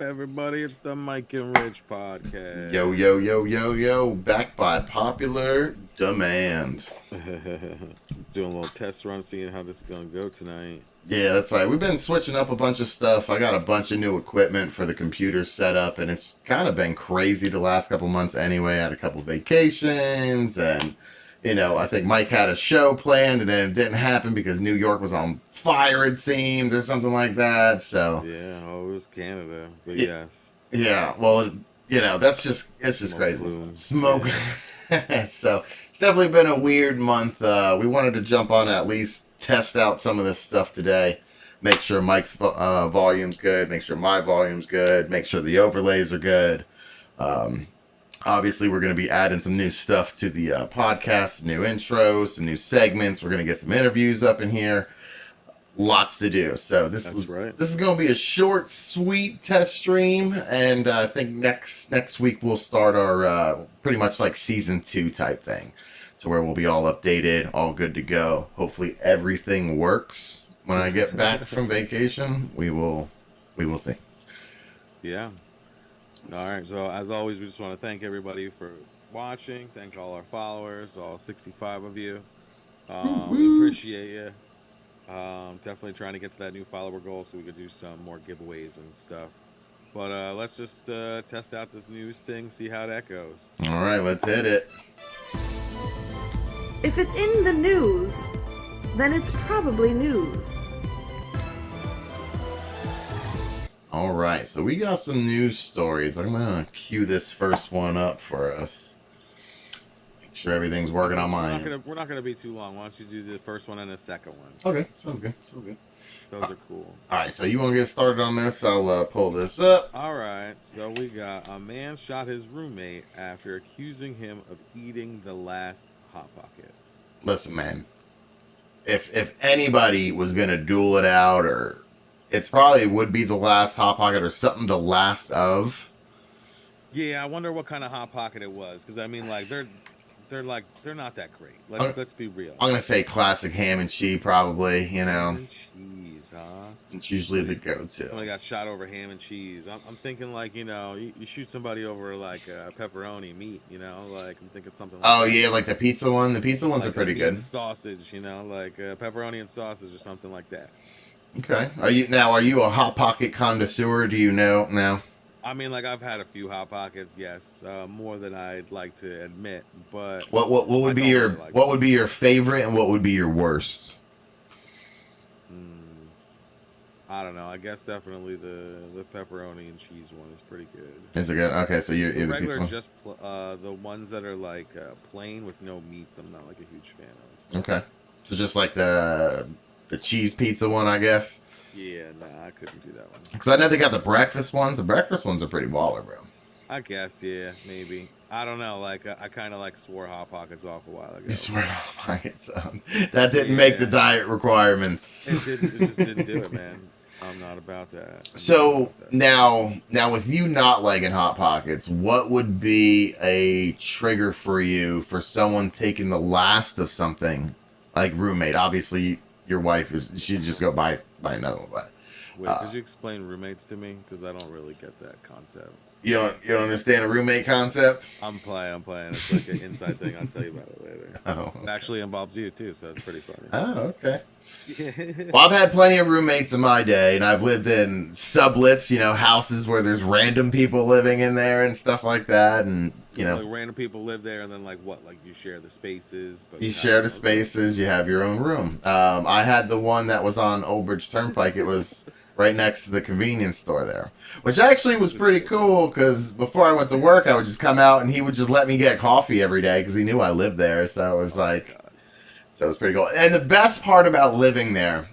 everybody? It's the Mike and Rich podcast. Yo, yo, yo, yo, yo. Back by popular demand. Doing a little test run, seeing how this is going to go tonight. Yeah, that's right. We've been switching up a bunch of stuff. I got a bunch of new equipment for the computer setup, and it's kind of been crazy the last couple months anyway. I had a couple vacations, and, I think Mike had a show planned, and then it didn't happen because New York was on fire, it seems, or something like that, so... Yeah, it was Canada, but yes. Yeah, well, it's just crazy. Bloom. Smoke. Yeah. So, it's definitely been a weird month. We wanted to jump on at least test out some of this stuff today. Make sure Mike's volume's good. Make sure my volume's good. Make sure the overlays are good. Obviously, we're going to be adding some new stuff to the podcast, some new intros, some new segments. We're going to get some interviews up in here. Lots to do. So this is going to be a short, sweet test stream, and I think next week we'll start our pretty much like season 2 type thing, to where we'll be all updated, all good to go. Hopefully everything works when I get back from vacation. We will see. Yeah. All right. So as always, we just want to thank everybody for watching. Thank all our followers, all 65 of you. We appreciate you. Definitely trying to get to that new follower goal so we could do some more giveaways and stuff. But let's just test out this news thing, see how that goes. All right, let's hit it. If it's in the news, then it's probably news. All right, so we got some news stories. I'm going to cue this first one up for us. Make sure everything's working on mine. We're not gonna be too long. Why don't you do the first one and the second one? Okay, sounds good. Those are cool. All right, so you want to get started on this? I'll pull this up. All right, so we got a man shot his roommate after accusing him of eating the last Hot Pocket. Listen, man, if anybody was gonna duel it out, or it's probably would be the last Hot Pocket or something, the last of. Yeah, I wonder what kind of Hot Pocket it was, because I mean, like they're not that great. Let's be real. I'm gonna say classic ham and cheese, probably. Ham and cheese, huh? It's usually the go-to. Somebody got shot over ham and cheese. I'm thinking like you shoot somebody over like pepperoni meat. Like I'm thinking something. Like oh that. yeah, like the pizza one. The pizza ones like are pretty good. And sausage, like pepperoni and sausage or something like that. Okay. Are you a Hot Pocket connoisseur? Do you know now? I mean, like I've had a few Hot Pockets, yes, more than I'd like to admit. But what would be your would be your favorite and what would be your worst? I don't know. I guess definitely the pepperoni and cheese one is pretty good. Is it good? Okay, so you're the regular, pizza just the ones that are like plain with no meats. I'm not like a huge fan of. Okay, so just like the cheese pizza one, I guess. Yeah, nah, I couldn't do that one. Because I know they got the breakfast ones. The breakfast ones are pretty baller, bro. I guess, yeah, maybe. I don't know. Like, I kind of like swore Hot Pockets off a while ago. You swore Hot Pockets. That didn't make the diet requirements. It just didn't do it, man. I'm not about that. Now with you not liking Hot Pockets, what would be a trigger for you for someone taking the last of something, like roommate? Obviously, your wife she'd just go buy another one. But wait, could you explain roommates to me? Because I don't really get that concept. You don't understand a roommate concept? I'm playing. It's like an inside thing. I'll tell you about it later. Oh, okay. It actually involves you too, so it's pretty funny. Oh, okay. Well, I've had plenty of roommates in my day, and I've lived in sublets, houses where there's random people living in there and stuff like that, and like random people live there, and then like you share the spaces. But you share the spaces. You have your own room. I had the one that was on Old Bridge Turnpike. It was right next to the convenience store there, which actually was pretty cool because before I went to work, I would just come out and he would just let me get coffee every day because he knew I lived there. So it was so it was pretty cool. And the best part about living there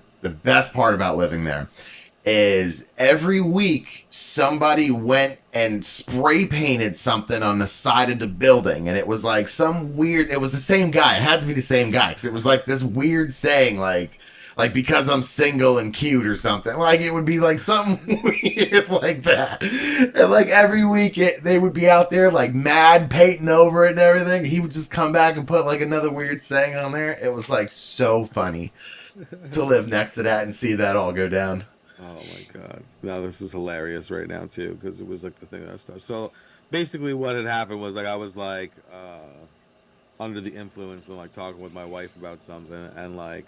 is every week somebody went and spray painted something on the side of the building, and it was like it was the same guy. It had to be the same guy because it was like this weird saying like because I'm single and cute or something. Like it would be like something weird like that. And like every week they would be out there like mad painting over it and everything. He would just come back and put like another weird saying on there. It was like so funny to live next to that and see that all go down. Oh my God. No, this is hilarious right now too, because it was like the thing that I started. So basically what had happened was like I was like under the influence and like talking with my wife about something and like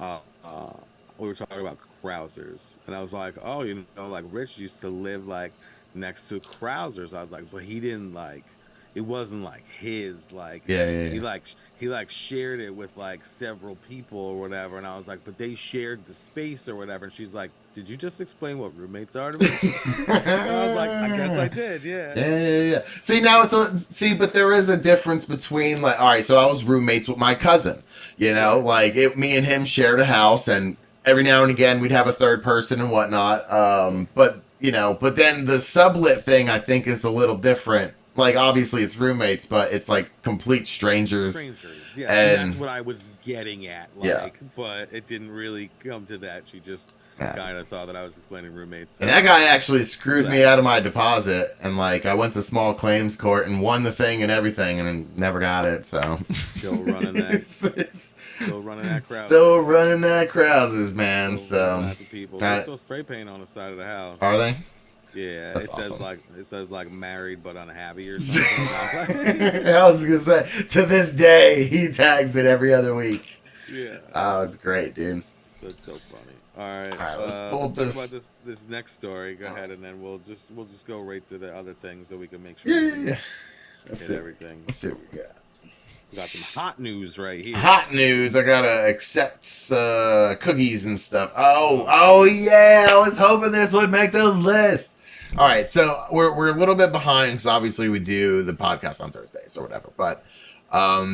uh, uh we were talking about Krausers and I was like, oh, like Rich used to live like next to Krausers. I was like, but he didn't like it wasn't like his like Yeah, yeah, he yeah. like he like shared it with like several people or whatever and I was like, but they shared the space or whatever and she's like, did you just explain what roommates are to me? And I was like, I guess I did, yeah. Yeah, yeah, yeah. See, now but there is a difference between like, all right, so I was roommates with my cousin, Right. like me and him shared a house, and every now and again we'd have a third person and whatnot. But but then the sublet thing I think is a little different. Like, obviously it's roommates, but it's like complete strangers, Strangers, yes, and that's and what I was getting at, yeah, like, but it didn't really come to that. She just yeah. kind of thought that I was explaining roommates. And So that guy actually screwed me that out of my deposit, and like I went to small claims court and won the thing and everything, and never got it. So still running that, still running that crowd. still running that Krausers, man. Still running So at the people. There's that, still spray paint on the side of the house. are they? Yeah, That's awesome. it says like married but unhappy or something. I was gonna say, to this day, he tags it every other week. Yeah, Oh, it's great, dude. that's so funny. All right, All right, let's pull let's talk this. about this next story. Go ahead, and then we'll just go right to the other things so we can make sure Yeah, we yeah, can yeah. Let's hit see. everything. Let's see what we got. We got some hot news right here. Hot news. I gotta accept cookies and stuff. Oh yeah. I was hoping this would make the list. All right, so we're a little bit behind because obviously we do the podcast on Thursdays or whatever. But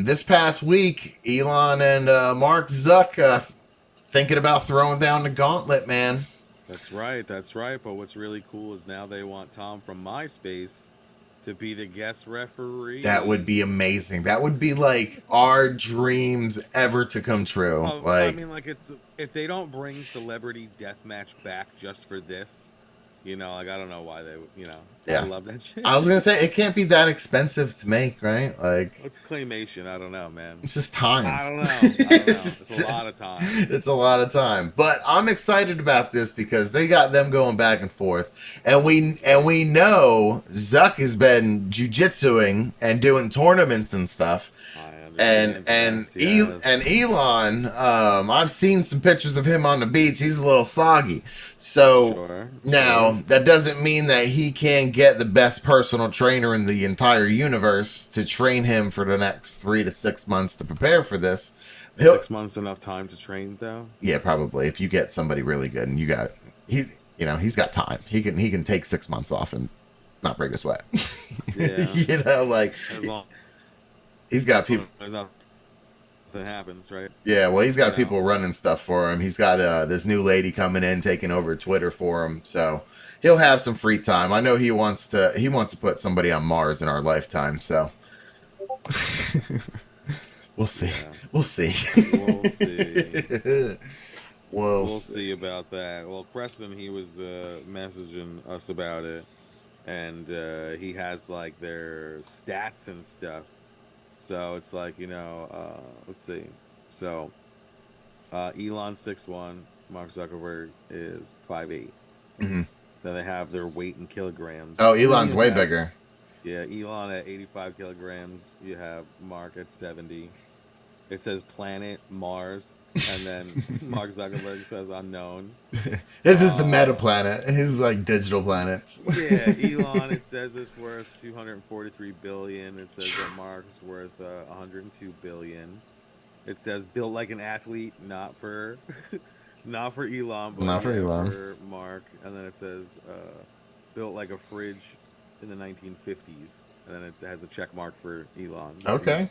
this past week, Elon and Mark Zuck thinking about throwing down the gauntlet, man. That's right. That's right. But what's really cool is now they want Tom from MySpace to be the guest That would referee. be amazing. That would be like our dreams ever to come true. Oh, I Like, mean, like it's if they don't bring Celebrity Deathmatch back just for this, like I don't know why they, I yeah. love that shit. I was gonna say it can't be that expensive to make, right? Like, What's claymation? I don't know, man. it's just time. I don't know. I don't know. It's It's just- a lot of time. It's a lot of time, but I'm excited about this because they got them going back and forth, and we know Zuck has been jujitsuing and doing tournaments and stuff, I and understand. Yes. and Elon, I've seen some pictures of him on the beach. He's a little soggy, so. Sure. Now, that doesn't mean that he can't get the best personal trainer in the entire universe to train him for the next 3 to 6 months to prepare for this. 6 months enough time to train though. Yeah, probably. If you get somebody really good and he's got time. He can take 6 months off and not break a sweat. Yeah. Like As long he's got people. as nothing happens, right? Yeah, well, he's got No. people running stuff for him. He's got this new lady coming in, taking over Twitter for him. So he'll have some free time. I know he wants to put somebody on Mars in our lifetime. So we'll see. Yeah. We'll see. We'll see. We'll We'll see about that. Well, Preston, he was messaging us about it, and he has like their stats and stuff. So it's like let's see. So Elon 6'1", Mark Zuckerberg is 5'8". Mhm. Then they have their weight in kilograms. Oh, Elon's You way have- bigger. Yeah, Elon at 85 kilograms. You have Mark at 70. It says planet Mars, and then Mark Zuckerberg says unknown. This is the meta planet. His like digital planets. Yeah, Elon. It says it's worth 243 billion. It says that Mark's worth 102 billion. It says built like an athlete, not for not for Elon, but Not for Elon. for Mark. And then it says built like a fridge in the 1950s, and then it has a check mark for Elon. Okay.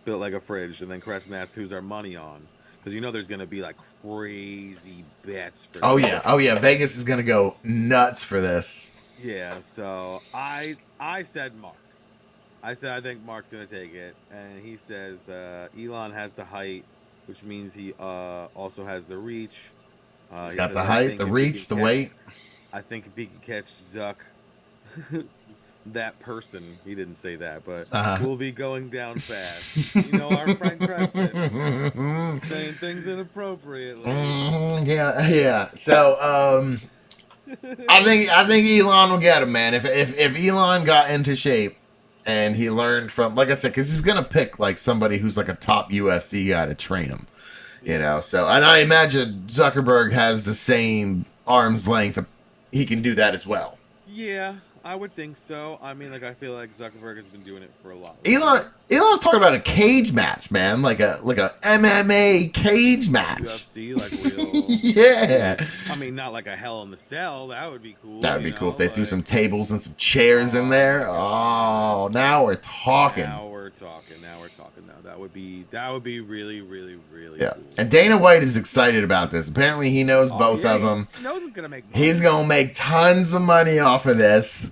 Built like a fridge, and then Crescent asks who's our money on, because there's gonna be like crazy bets for. Oh this. yeah. Oh yeah. Vegas is gonna go nuts for this. Yeah. So I said Mark. I said I think Mark's gonna take it, and he says Elon has the height, which means he also has the reach. He's He got says, the "I height, think the if he reach, can the catch- weight. I think if he can catch Zuck, that person, he didn't say that, but will be going down fast. Our Frank Preston saying things inappropriately. Yeah. So, I think Elon will get him, man. If Elon got into shape and he learned from, like I said, because he's gonna pick like somebody who's like a top UFC guy to train him, you know. So, and I imagine Zuckerberg has the same arm's length. He can do that as well. Yeah, I would think so. I mean, like, I feel like Zuckerberg has been doing it for a lot Elon's talking about a cage match, man, like a MMA cage match. UFC, like real. Yeah. I mean, not like a Hell in the Cell. That would be cool. That would be cool if they threw some tables and some chairs in there. Oh, now we're talking. Now we're talking. Now that would be really, really, really cool. And Dana White is excited about this. Apparently, he knows both of them. He knows he's gonna make money. He's gonna make tons of money off of this.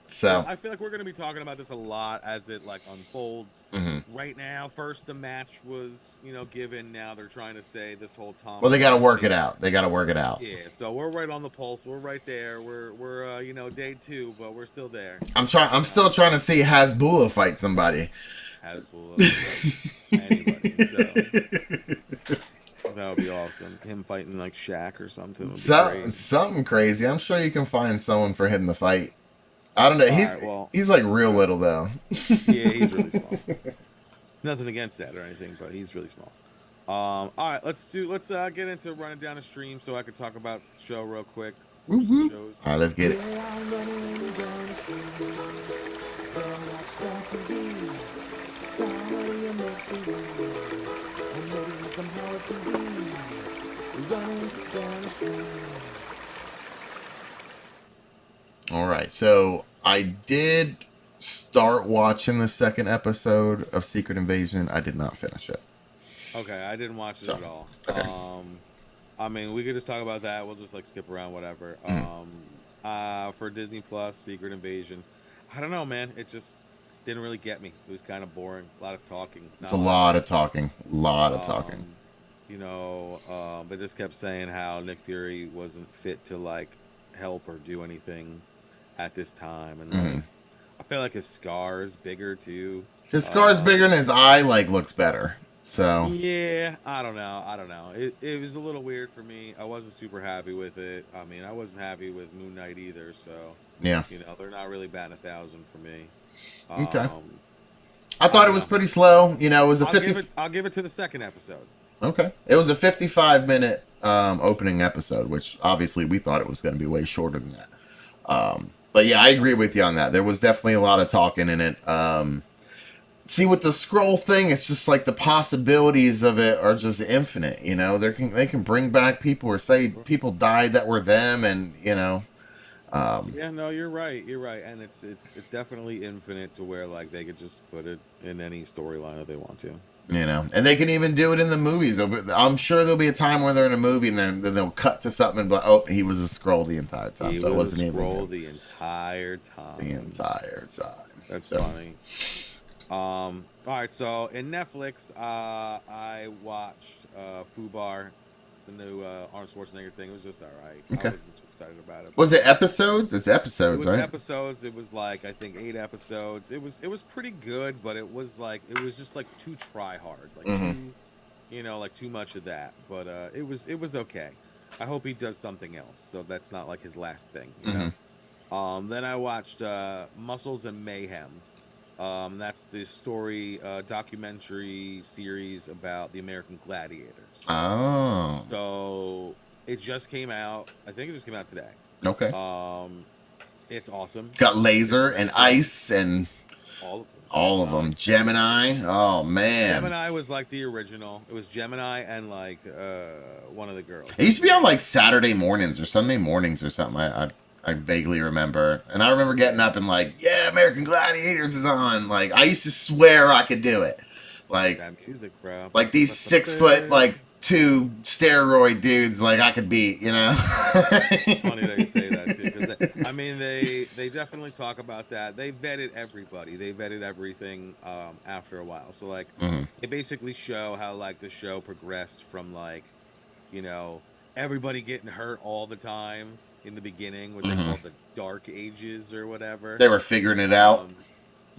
So I feel like we're gonna be talking about this a lot as it like unfolds. Right now, first the match was given. Now they're trying to say this whole Tom. Well, they got to work it out. Yeah. So we're right on the pulse. We're right there. We're day 2, but we're still there. I'm still trying to see Hasbulla fight somebody. Anybody. So that would be awesome. Him fighting like Shaq or something. Something crazy. I'm sure you can find someone for him to fight. I don't know. He's like real little though. Yeah, he's really small. Nothing against that or anything, but he's really small. All right, let's get into running down the stream so I could talk about the show real quick. Shows. All right, let's get it. All right, so I did start watching the second episode of Secret Invasion. I did not finish it. Okay, I didn't watch it at all. Okay. I mean, we could just talk about that. We'll just like skip around, whatever. For Disney Plus, Secret Invasion, I don't know, man. It just didn't really get me. It was kind of boring. A lot of talking. It's a lot of talking. They just kept saying how Nick Fury wasn't fit to like help or do anything at this time, and like, I feel like his scar is bigger too. His scar is bigger, and his eye like looks better. So yeah, I don't know. It was a little weird for me. I wasn't super happy with it. I mean, I wasn't happy with Moon Knight either. So yeah, they're not really batting 1,000 for me. Okay. I thought it was pretty slow. It was a I'll give it to the second episode. Okay. It was a 55-minute opening episode, which obviously we thought it was going to be way shorter than that. But yeah, I agree with you on that. There was definitely a lot of talking in it. See, with the scroll thing, it's just like the possibilities of it are just infinite. They can bring back people or say people died that were them, and yeah, no, you're right, and it's definitely infinite to where like they could just put it in any storyline that they want to. And they can even do it in the movies. I'm sure there'll be a time when they're in a movie and then they'll cut to something and be like, oh, he was a scroll the entire time. He was a scroll the entire time. That's funny. All right, so in Netflix, I watched Fubar, the new Arnold Schwarzenegger thing. It was just all right. Okay. I wasn't too excited about it. Was it episodes? It's episodes, right? Episodes. It was like I think 8 episodes. It was pretty good, but it was just like too try hard, like too much of that. But it was okay. I hope he does something else, so that's not like his last thing. Then I watched Muscles and Mayhem. That's the story documentary series about the American Gladiators. Oh. So it just came out. I think it just came out today. Okay. It's awesome. Got Laser and Ice and all of them. Gemini. Oh man. Gemini was like the original. It was Gemini and like one of the girls. It used to be on like Saturday mornings or Sunday mornings or something. I vaguely remember. And I remember getting up and like, yeah, American Gladiators is on. Like, I used to swear I could do it. Like, that music, bro. Like these 6 foot, like 2 steroid dudes, like I could beat, It's funny that you say that too. Because they definitely talk about that. They vetted everybody. They vetted everything after a while. So like, they basically show how like the show progressed from like, everybody getting hurt all the time. In the beginning, what they called the Dark Ages or whatever. They were figuring it out.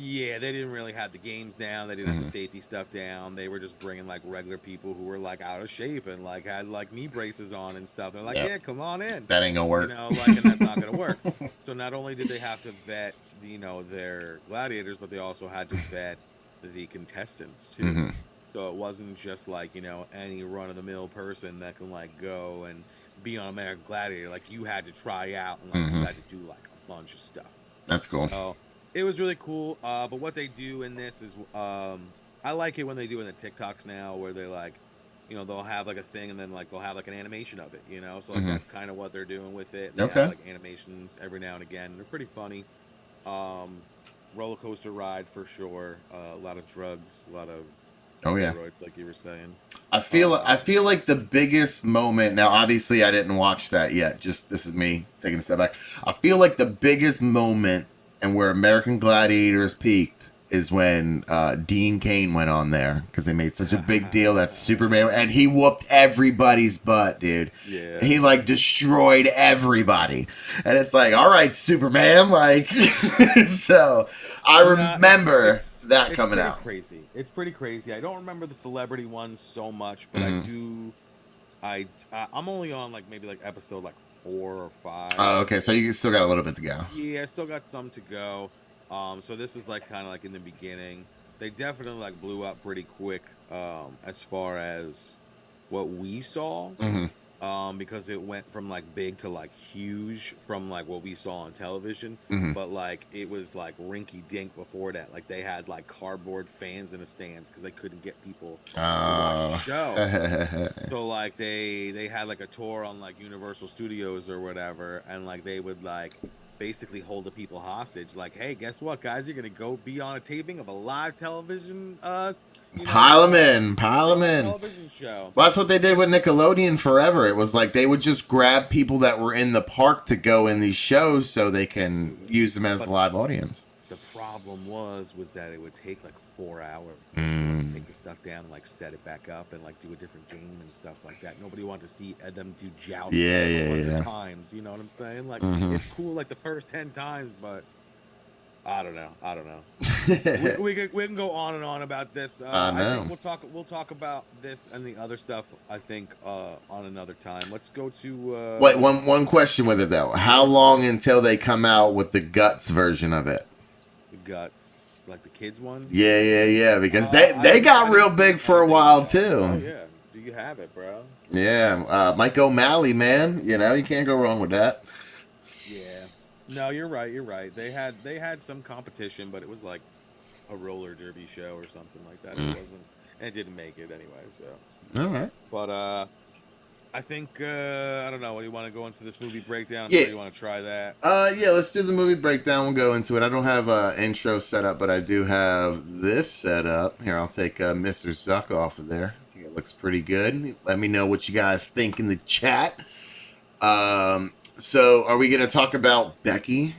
Yeah, they didn't really have the games down. They didn't have the safety stuff down. They were just bringing like regular people who were like out of shape and like had like knee braces on and stuff. They're like, Yep. yeah, come on in. That ain't gonna You work. know, like, and that's not gonna work. So not only did they have to vet, you know, their gladiators, but they also had to vet the contestants too. Mm-hmm. So it wasn't just like, you know, any run of the mill person that can like go and be on American Gladiator. Like you had to try out and like you had to do like a bunch of stuff. That's cool. So it was really cool. But what they do in this is, I like it when they do in the TikToks now, where they like, you know, they'll have like a thing and then like they'll have like an animation of it, you know. So like that's kind of what they're doing with it. They Okay. have like animations every now and again. They're pretty funny. Roller coaster ride for sure. A lot of drugs, a lot of steroids, like you were saying. I feel like the biggest moment. Now, obviously, I didn't watch that yet. Just this is me taking a step back. I feel like the biggest moment and where American Gladiators peaked is when Dean Cain went on there because they made such a big deal that Superman, and he whooped everybody's butt, dude. Yeah. He like destroyed everybody, and it's like, all right, Superman, like. So I remember that coming out. Crazy. It's pretty crazy. I don't remember the celebrity ones so much, but I do. I'm only on like maybe like episode like 4 or 5. Oh, okay. So you still got a little bit to go. Yeah, I still got some to go. So this is like kind of like in the beginning. They definitely like blew up pretty quick as far as what we saw. Because it went from like big to like huge from like what we saw on television. But like it was like rinky dink before that. Like they had like cardboard fans in the stands because they couldn't get people to watch the show. So like they had like a tour on like Universal Studios or whatever, and like they would like basically hold the people hostage. Like, hey, guess what, guys? You're gonna go be on a taping of a live television pile them in television show. Well, that's what they did with Nickelodeon forever. It was like they would just grab people that were in the park to go in these shows so they can use them as a live audience. The problem was that it would take like 4 hours to take the stuff down and like set it back up and like do a different game and stuff like that. Nobody wanted to see them do jousting times. You know what I'm saying? Like it's cool like the first 10 times, but I don't know. we can go on and on about this. I think we'll talk about this and the other stuff. I think on another time. Let's go to. Wait, one question with it though. How long until they come out with the Guts version of it? The Guts, like the kids one. Yeah. Because they got real big for a while too. Oh yeah. Do you have it, bro? Yeah, Mike O'Malley, man. You know you can't go wrong with that. Yeah. No, you're right. They had some competition, but it was like a roller derby show or something like that. It wasn't, and it didn't make it anyway. So. All right. But I think I don't know. What do you want to go into this movie breakdown? Yeah. Do you want to try that? Yeah. Let's do the movie breakdown. We'll go into it. I don't have an intro set up, but I do have this set up. Here, I'll take Mr. Zuck off of there. I think it looks pretty good. Let me know what you guys think in the chat. So, are we going to talk about Becky?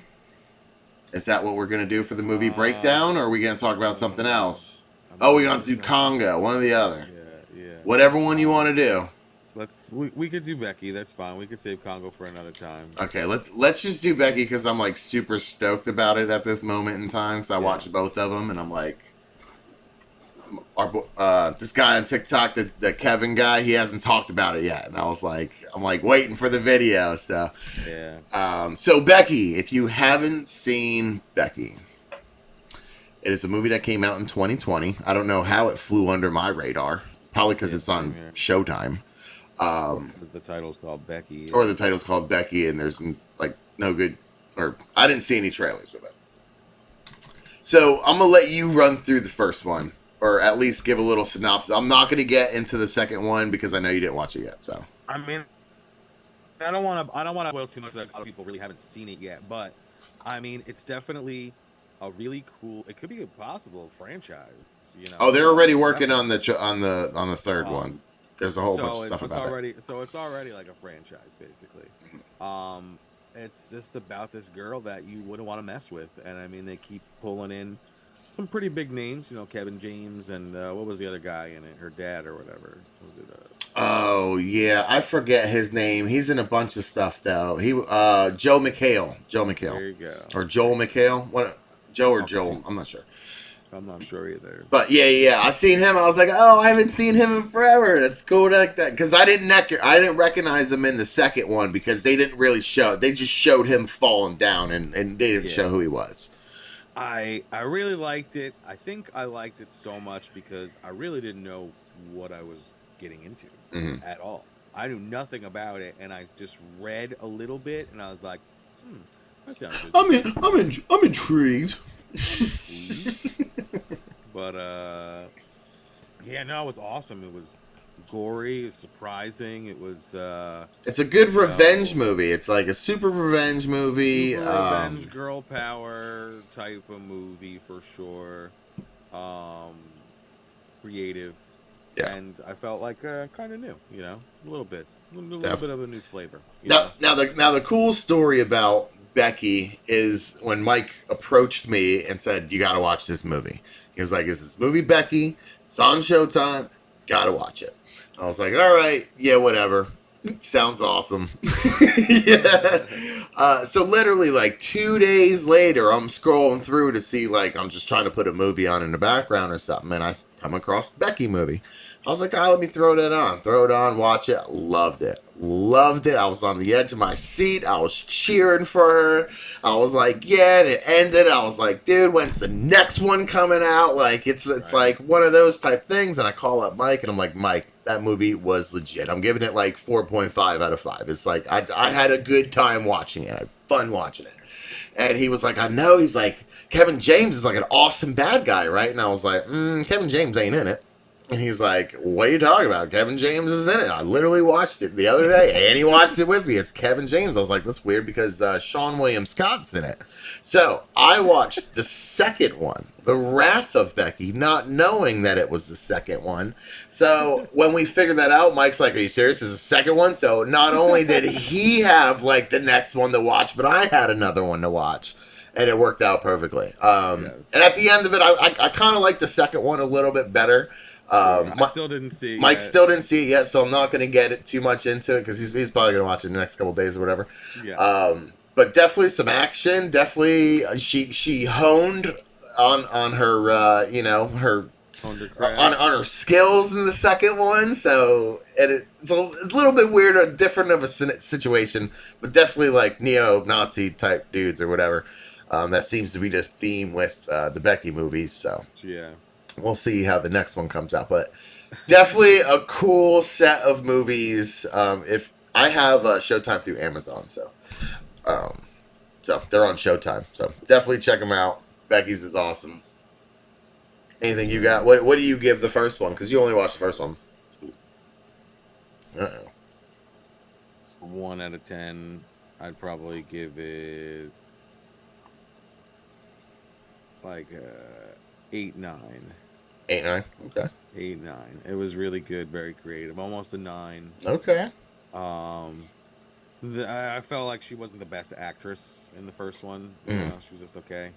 Is that what we're going to do for the movie breakdown, or are we going to talk about something else? We're going to do Congo, one or the other. Yeah. Whatever one you want to do. We could do Becky. That's fine. We could save Congo for another time. Okay, let's just do Becky because I'm like super stoked about it at this moment in time. So I watched both of them, and I'm like, this guy on TikTok, the Kevin guy, he hasn't talked about it yet, and I'm like waiting for the video. So yeah. So Becky, if you haven't seen Becky, it is a movie that came out in 2020. I don't know how it flew under my radar. Probably because it's on Showtime. Because the title's called Becky. Or the title's called Becky, and there's like no good, or I didn't see any trailers of it. So I'm gonna let you run through the first one, or at least give a little synopsis. I'm not gonna get into the second one because I know you didn't watch it yet. So I mean, I don't want to spoil too much. Like, a lot of people really haven't seen it yet, but I mean, it's definitely a really cool. It could be a possible franchise. You know. Oh, they're already working on the third one. There's a whole bunch of stuff about it. So it's already like a franchise, basically. It's just about this girl that you wouldn't want to mess with, and I mean, they keep pulling in some pretty big names. You know, Kevin James and what was the other guy in it? Her dad or whatever. Was it? Oh yeah, I forget his name. He's in a bunch of stuff though. He Joe McHale. There you go. Or Joel McHale. What? Joe or I'll Joel. see. I'm not sure. I'm not sure either. But yeah. I seen him. I was like, oh, I haven't seen him in forever. That's cool like that. Because I didn't recognize him in the second one because they didn't really show. They just showed him falling down, and they didn't show who he was. I really liked it. I think I liked it so much because I really didn't know what I was getting into at all. I knew nothing about it, and I just read a little bit, and I was like, that sounds good. I'm intrigued. But yeah, no, it was awesome. It was gory, it was surprising. It was it's a good revenge movie. It's like a super revenge movie. Super revenge, girl power type of movie for sure. Creative. Yeah. And I felt like kind of new, you know, a little bit of a new flavor. Now the cool story about Becky is when Mike approached me and said, "You got to watch this movie." He was like, "Is this movie Becky? It's on Showtime. Got to watch it." I was like, "All right, yeah, whatever. Sounds awesome." Yeah. So literally like 2 days later, I'm scrolling through to see I'm just trying to put a movie on in the background or something, and I come across the Becky movie. I was like, let me throw it on, watch it. Loved it. I was on the edge of my seat. I was cheering for her. I was like, yeah, and it ended. I was like, dude, when's the next one coming out? It's right. Like one of those type things. And I call up Mike, and I'm like, Mike, that movie was legit. I'm giving it 4.5 out of 5. It's like, I had a good time watching it. I had fun watching it. And he was like, I know. He's like, Kevin James is like an awesome bad guy, right? And I was like, Kevin James ain't in it. And he's like, what are you talking about? Kevin James is in it. I literally watched it the other day, and he watched it with me. It's Kevin James. I was like, that's weird because Sean William Scott's in it. So I watched the second one, The Wrath of Becky, not knowing that it was the second one. So when we figured that out, Mike's like, are you serious? There's a second one? So not only did he have the next one to watch, but I had another one to watch. And it worked out perfectly. Yes. And at the end of it, I kind of liked the second one a little bit better. I still didn't see it. Mike still didn't see it yet, so I'm not going to get it too much into it because he's probably going to watch it in the next couple of days or whatever. Yeah. But definitely some action. Definitely, she honed on her her on her skills in the second one. So it's a little bit weird, different of a situation, but definitely neo-Nazi type dudes or whatever. That seems to be the theme with the Becky movies. So yeah. We'll see how the next one comes out, but definitely a cool set of movies. If I have Showtime through Amazon, so they're on Showtime. So definitely check them out. Becky's is awesome. Anything you got? What do you give the first one? Because you only watched the first one. 1 out of 10. I'd probably give it 8, 9. 8, 9. Okay. 8, 9. It was really good, very creative. Almost a 9. Okay. I felt like she wasn't the best actress in the first one. You know, she was just okay.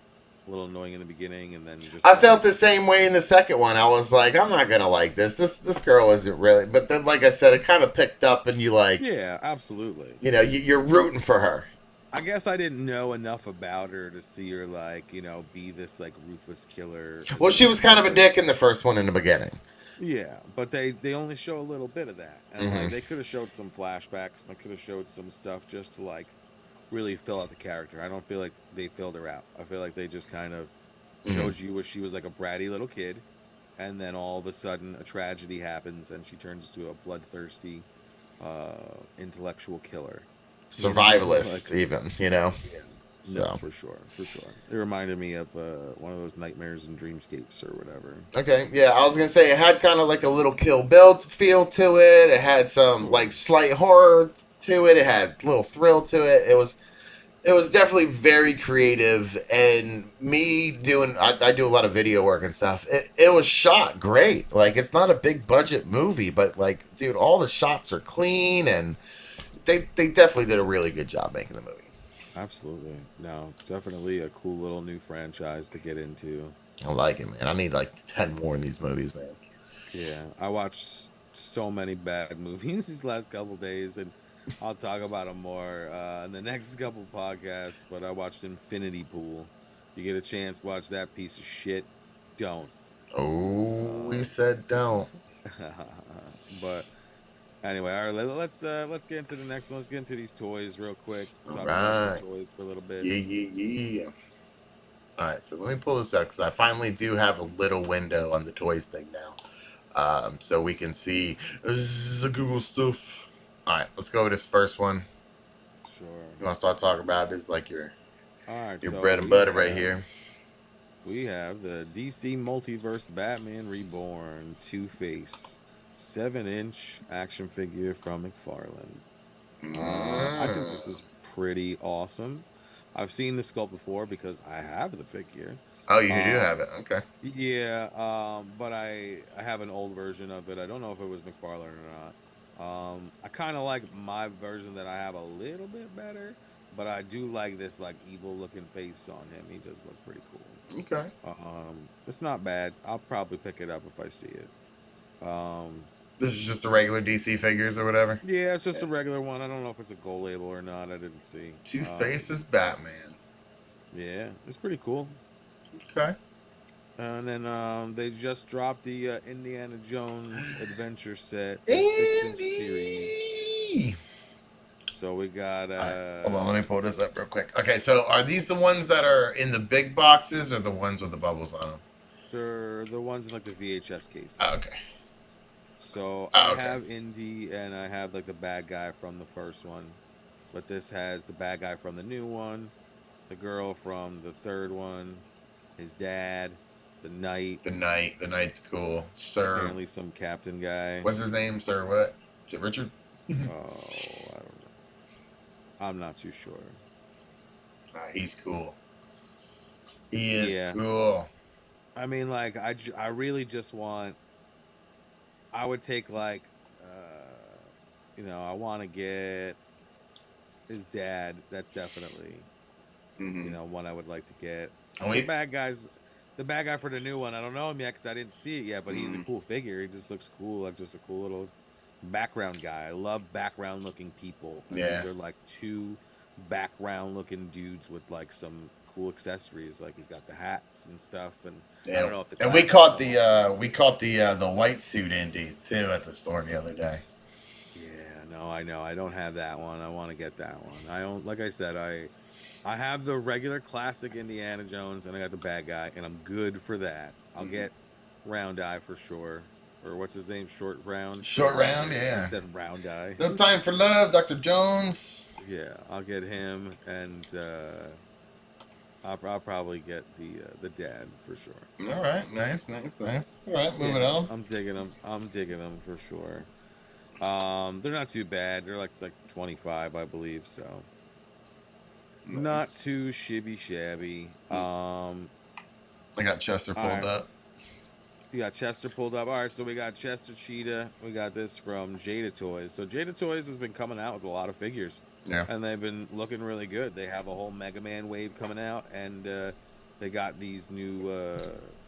A little annoying in the beginning, and then just. I felt the same way in the second one. I was like, I'm not gonna like this. This girl isn't really. But then, like I said, it kind of picked up, and you Yeah, absolutely. You're rooting for her. I guess I didn't know enough about her to see her be this ruthless killer. Well, she was kind of a dick in the first one in the beginning. Yeah, but they only show a little bit of that, and they could have showed some flashbacks. They could have showed some stuff just to really fill out the character. I don't feel like they filled her out. I feel like they just kind of showed you where she was like a bratty little kid, and then all of a sudden a tragedy happens, and she turns into a bloodthirsty, intellectual killer. Survivalist, even. Yeah. No, for sure. It reminded me of one of those Nightmares and Dreamscapes or whatever. Okay, yeah, I was gonna say it had kind of a little Kill Bill feel to it. It had some slight horror to it. It had a little thrill to it. It was definitely very creative. And me doing, I do a lot of video work and stuff. It was shot great. It's not a big budget movie, but dude, all the shots are clean, and they definitely did a really good job making the movie. Absolutely. No, definitely a cool little new franchise to get into. I like it, man. I need 10 more in these movies, man. Yeah, I watched so many bad movies these last couple days, and I'll talk about them more in the next couple podcasts. But I watched Infinity Pool, You get a chance, watch that piece of shit. Don't. Oh, we Um, said don't. but anyway, all right. Let's get into the next one. Let's get into these toys real quick. All Talk about some right. toys for a little bit. Yeah, yeah, yeah. All right, so let me pull this up because I finally do have a little window on the toys thing now, so we can see the Google stuff. All right, let's go with this first one. Sure. You want to start talking about it? It's like All right. your So bread and butter right here. we have the DC Multiverse Batman Reborn Two-Face 7-inch action figure from McFarlane. I think this is pretty awesome. I've seen the sculpt before because I have the figure. Oh, you do have Um, it. Okay. yeah, but I have an old version of it. I don't know if it was McFarlane or not. I kind of like my version that I have a little bit better, but I do like this like evil looking face on him. He does look pretty cool. Okay. It's not bad. I'll probably pick it up if I see it. Um, This is just the regular DC figures or whatever. yeah, it's just a regular one. I don't know if it's a gold label or not. I didn't see. Two Faces Batman. Yeah, it's pretty cool. Okay. And then they just dropped the Indiana Jones Adventure Set, the 6-inch series. So we got right, hold on, let me pull this up real quick. Okay, so are these the ones that are in the big boxes or the ones with the bubbles on them? they're the ones in like the VHS cases. Oh, okay. So Oh, I have Indy and I have like the bad guy from the first one, but this has the bad guy from the new one, the girl from the third one, his dad, the knight. The knight's cool. Sir. Apparently some captain guy. What's his name, sir? What? Is it Richard? Oh, I don't know. I'm not too sure. He's cool. He is cool. I mean, like, I really just want. I would take like, I want to get his dad. That's definitely, one I would like to get. The bad guy for the new one. I don't know him yet because I didn't see it yet, but he's a cool figure. He just looks cool, like just a cool little background guy. I love background looking people. And yeah, these are like two background looking dudes with like some cool accessories. Like he's got the hats and stuff, and yeah. I don't know if the and we caught the white suit Indy too at the store the other day. Yeah, no, I know. I don't have that one. I want to get that one. I don't. Like I said, I have the regular classic Indiana Jones, and I got the bad guy, and I'm good for that. I'll get Round Eye for sure. Or what's his name? Short Round? Short Round, yeah. I said Round Eye. No Time for Love, Dr. Jones. Yeah, I'll get him, and I'll probably get the dad for sure. All right, nice. All right, moving on. I'm digging them for sure. They're not too bad. They're like 25, I believe, so Nice. not too shabby. I got Chester pulled up. You got Chester pulled up. All right, so we got Chester Cheetah. We got this from Jada Toys. So Jada Toys has been coming out with a lot of figures. Yeah. And they've been looking really good. They have a whole Mega Man wave coming out, and they got these new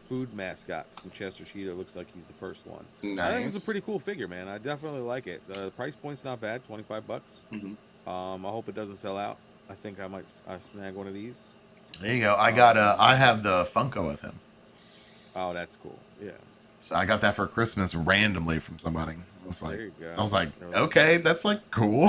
food mascots. And Chester Cheetah looks like he's the first one. Nice. I think it's a pretty cool figure, man. I definitely like it. The price point's not bad, $25. I hope it doesn't sell out. I think I might snag one of these. There you go. I have the Funko of him. Oh, that's cool. Yeah. So I got that for Christmas randomly from somebody. There you go. I was like, okay, that's like cool.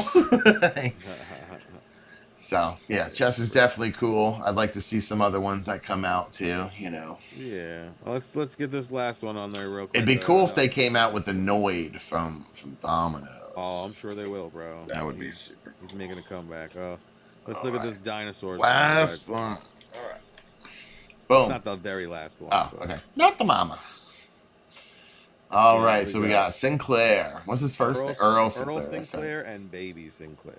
So yeah, Chester's definitely cool. I'd like to see some other ones that come out too. Yeah. Well, let's get this last one on there real quick. It'd be cool if they came out with the Noid from Domino's. Oh, I'm sure they will, bro. That would be super. He's making a comeback. Let's look at this Dinosaurs. Last one. All right. Boom. It's not the very last one. Oh, okay. Not the mama. All right, so we got Sinclair. What's his first name? Earl Sinclair. Earl Sinclair and Baby Sinclair.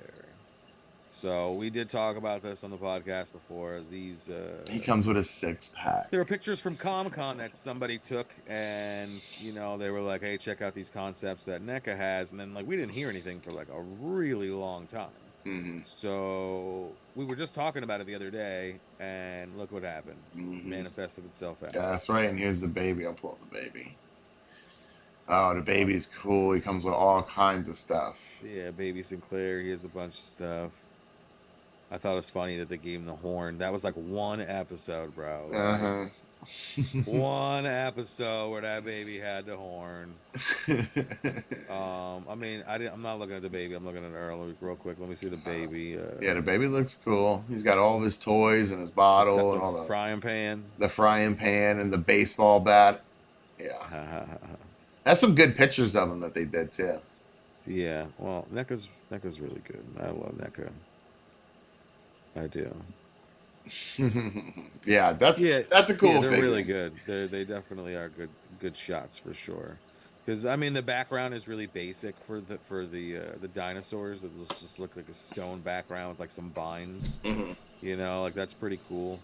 So we did talk about this on the podcast before. These he comes with a 6-pack. There were pictures from Comic-Con that somebody took, and they were like, "Hey, check out these concepts that NECA has," and then we didn't hear anything for like a really long time. So we were just talking about it the other day, and look what happened. Manifested itself out. That's right, and here's the baby. I'll pull up the baby. Oh, the baby's cool. He comes with all kinds of stuff. Yeah, Baby Sinclair. Here's a bunch of stuff. I thought it was funny that they gave him the horn. That was like one episode, bro. Like, Uh-huh. one episode where that baby had the horn. I mean, I'm not looking at the baby. I'm looking at Earl real quick. Let me see the baby. Yeah, the baby looks cool. He's got all of his toys and his It's got bottle the and all frying pan. the frying pan and the baseball bat. Yeah. That's some good pictures of him that they did too. Yeah. Well, NECA's really good. I love NECA. I do. Yeah, that's Yeah, a cool yeah, they're figure. really good. They definitely are good shots for sure. Because I mean, the background is really basic for the dinosaurs. It just look like a stone background with like some vines. Mm-hmm. You know, like that's pretty cool.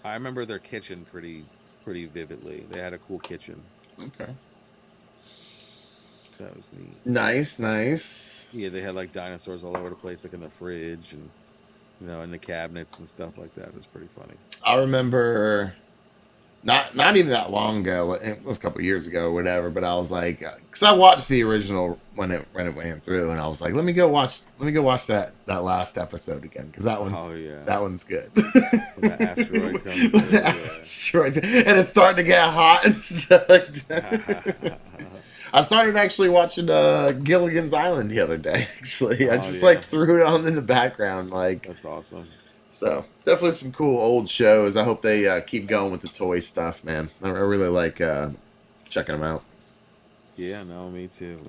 I remember their kitchen pretty vividly. They had a cool kitchen. Okay. That was neat. Nice. Yeah, they had like dinosaurs all over the place, like in the fridge and in the cabinets and stuff like that. It was pretty funny. I remember not even that long ago. It was a couple years ago, or whatever. But I was like, because I watched the original when it went through, and I was like, let me go watch that last episode again because that one's good. When the asteroid comes through, asteroid, and it's starting to get hot and stuff like that. I started actually watching Gilligan's Island the other day. Actually, I just like threw it on in the background. Like, that's awesome. So definitely some cool old shows. I hope they keep going with the toy stuff, man. I really like checking them out. Yeah, no, me too.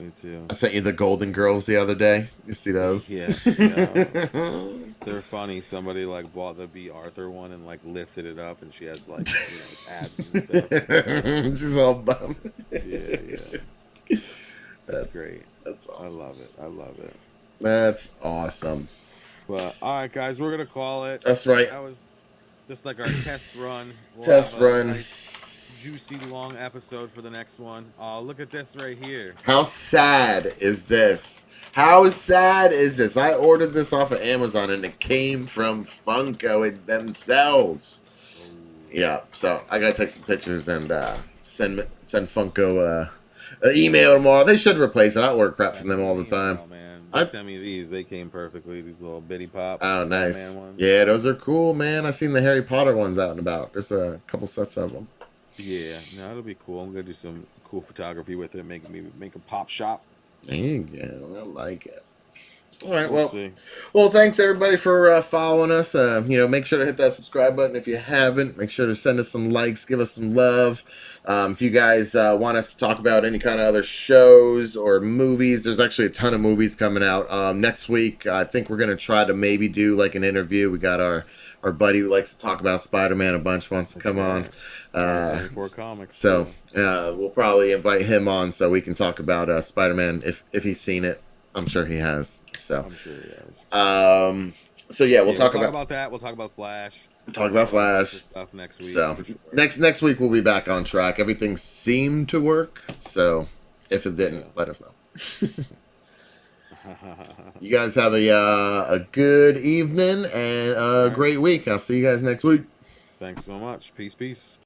I sent you the Golden Girls the other day. You see those? Yeah. They're funny. Somebody like bought the B. Arthur one and like lifted it up, and she has like abs and stuff. She's all bummed. Yeah. That's great. That's awesome. I love it. That's awesome. But all right, guys, we're gonna call it. That's right. That was just like our test run. Test run. Nice, juicy, long episode for the next one. Oh, look at this right here. How sad is this? How sad is this? I ordered this off of Amazon and it came from Funko themselves. Oh. Yeah, so I gotta take some pictures and send Funko an email tomorrow. They should replace it. I order crap from them all the time. Oh, man. They sent me these. They came perfectly. These little bitty pop. Oh, nice. Batman ones. Yeah, those are cool, man. I seen the Harry Potter ones out and about. There's a couple sets of them. Yeah, no, it'll be cool. I'm gonna do some cool photography with it. Make a pop shop. There you go. I like it. All right, We'll see. well, thanks everybody for following us. Make sure to hit that subscribe button if you haven't. Make sure to send us some likes, give us some love. If you guys want us to talk about any kind of other shows or movies, there's actually a ton of movies coming out. Next week, I think we're gonna try to maybe do like an interview. We got our buddy who likes to talk about Spider-Man a bunch wants to come on. 74 comics. So we'll probably invite him on so we can talk about Spider-Man if he's seen it. I'm sure he has. So I'm sure he has. So yeah, we'll talk about that. We'll talk about Flash. Talk about Flash Stuff next week. So sure. next week we'll be back on track. Everything seemed to work. So if it didn't, let us know. You guys have a good evening and a great week. I'll see you guys next week. Thanks so much. Peace.